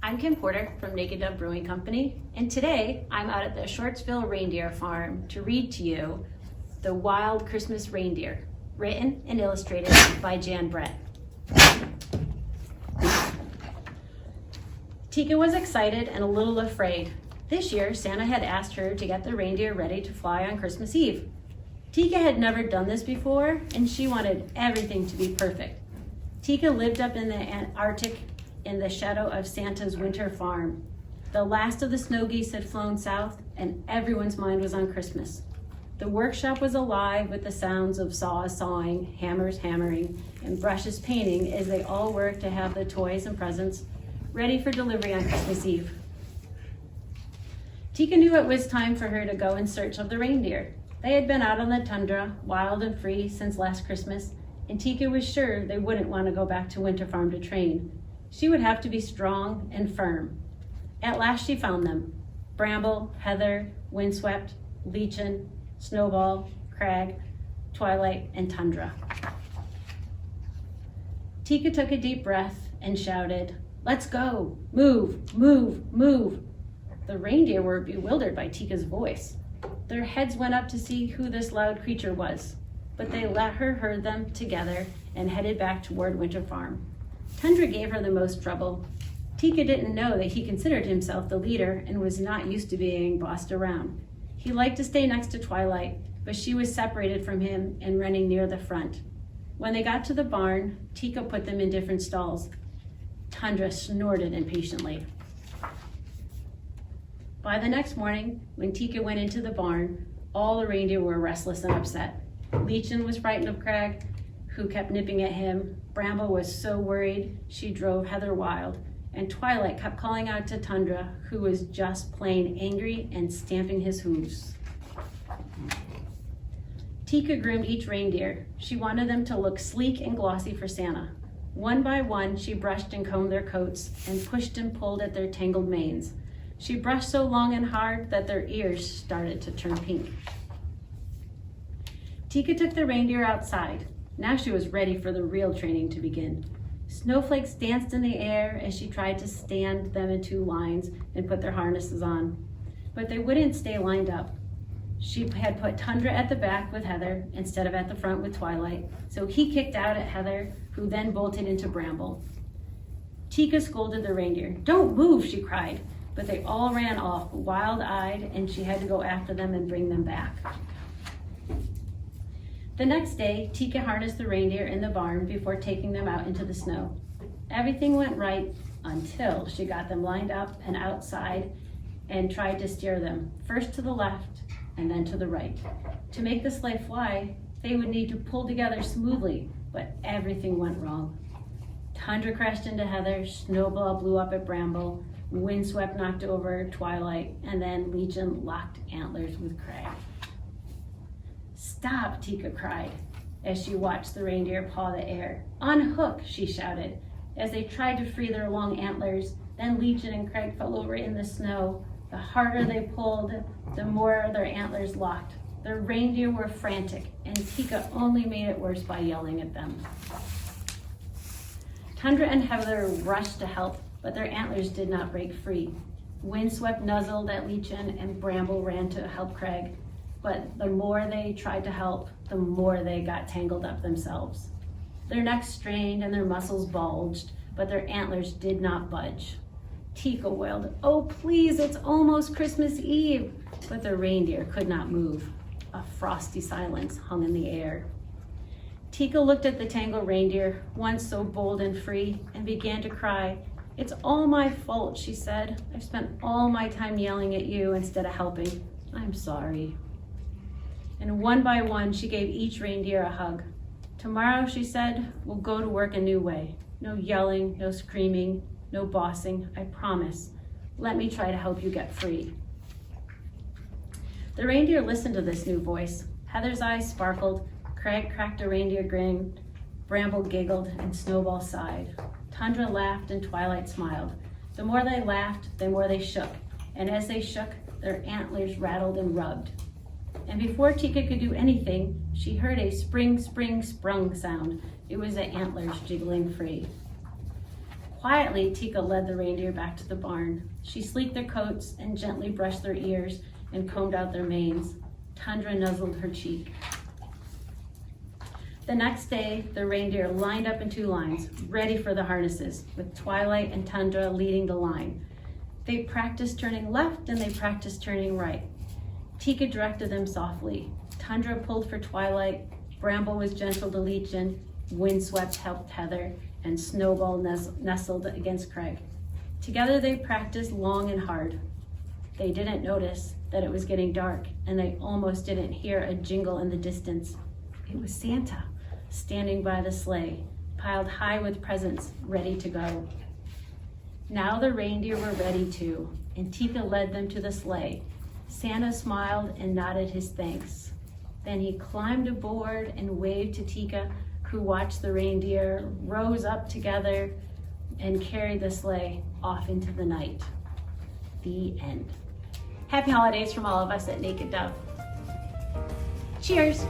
I'm Kim Porter from Naked Dove Brewing Company, and today I'm out at the Shortsville Reindeer Farm to read to you The Wild Christmas Reindeer, written and illustrated by Jan Brett. Tika was excited and a little afraid. This year, Santa had asked her to get the reindeer ready to fly on Christmas Eve. Tika had never done this before, and she wanted everything to be perfect. Tika lived up in the Arctic in the shadow of Santa's winter farm. The last of the snow geese had flown south, and everyone's mind was on Christmas. The workshop was alive with the sounds of saws sawing, hammers hammering, and brushes painting as they all worked to have the toys and presents ready for delivery on Christmas Eve. Tika knew it was time for her to go in search of the reindeer. They had been out on the tundra, wild and free, since last Christmas, and Tika was sure they wouldn't want to go back to Winter Farm to train. She would have to be strong and firm. At last she found them: Bramble, Heather, Windswept, Lichen, Snowball, Crag, Twilight, and Tundra. Tika took a deep breath and shouted, "Let's go! Move, move, move!" The reindeer were bewildered by Tika's voice. Their heads went up to see who this loud creature was, but they let her herd them together and headed back toward Winter Farm. Tundra gave her the most trouble. Tika didn't know that he considered himself the leader and was not used to being bossed around. He liked to stay next to Twilight, but she was separated from him and running near the front. When they got to the barn, Tika put them in different stalls. Tundra snorted impatiently. By the next morning, when Tika went into the barn, all the reindeer were restless and upset. Lichen was frightened of Crag, who kept nipping at him. Bramble was so worried she drove Heather wild, and Twilight kept calling out to Tundra, who was just plain angry and stamping his hooves. Tika groomed each reindeer. She wanted them to look sleek and glossy for Santa. One by one, she brushed and combed their coats and pushed and pulled at their tangled manes. She brushed so long and hard that their ears started to turn pink. Tika took the reindeer outside. Now she was ready for the real training to begin. Snowflakes danced in the air as she tried to stand them in two lines and put their harnesses on, but they wouldn't stay lined up. She had put Tundra at the back with Heather instead of at the front with Twilight, so he kicked out at Heather, who then bolted into Bramble. Tika scolded the reindeer. "Don't move," she cried, but they all ran off, wild-eyed, and she had to go after them and bring them back. The next day, Tika harnessed the reindeer in the barn before taking them out into the snow. Everything went right until she got them lined up and outside and tried to steer them, first to the left and then to the right. To make the sleigh fly, they would need to pull together smoothly, but everything went wrong. Tundra crashed into Heather, Snowball blew up at Bramble, Windswept knocked over Twilight, and then Lichen locked antlers with Crag. "Stop," Tika cried as she watched the reindeer paw the air. "Unhook," she shouted as they tried to free their long antlers. Then Lichen and Crag fell over in the snow. The harder they pulled, the more their antlers locked. The reindeer were frantic, and Tika only made it worse by yelling at them. Tundra and Heather rushed to help, but their antlers did not break free. Windswept nuzzled at Lichen, and Bramble ran to help Crag. But the more they tried to help, the more they got tangled up themselves. Their necks strained and their muscles bulged, but their antlers did not budge. Tika wailed, "Oh please, it's almost Christmas Eve!" But the reindeer could not move. A frosty silence hung in the air. Tika looked at the tangled reindeer, once so bold and free, and began to cry. "It's all my fault," she said. "I've spent all my time yelling at you instead of helping. I'm sorry." And one by one, she gave each reindeer a hug. "Tomorrow," she said, "we'll go to work a new way. No yelling, no screaming, no bossing, I promise. Let me try to help you get free." The reindeer listened to this new voice. Heather's eyes sparkled, Crag cracked a reindeer grin, Bramble giggled, and Snowball sighed. Tundra laughed and Twilight smiled. The more they laughed, the more they shook, and as they shook, their antlers rattled and rubbed. And before Tika could do anything, she heard a spring, spring, sprung sound. It was the antlers jiggling free. Quietly, Tika led the reindeer back to the barn. She sleeked their coats and gently brushed their ears and combed out their manes. Tundra nuzzled her cheek. The next day, the reindeer lined up in 2 lines, ready for the harnesses, with Twilight and Tundra leading the line. They practiced turning left and they practiced turning right. Tika directed them softly. Tundra pulled for Twilight, Bramble was gentle to Leechin, Windswept helped Heather, and Snowball nestled against Craig. Together they practiced long and hard. They didn't notice that it was getting dark, and they almost didn't hear a jingle in the distance. It was Santa, standing by the sleigh, piled high with presents, ready to go. Now the reindeer were ready too, and Tika led them to the sleigh. Santa smiled and nodded his thanks. Then he climbed aboard and waved to Tika, who watched the reindeer rose up together and carried the sleigh off into the night. The end. Happy holidays from all of us at Naked Dove. Cheers.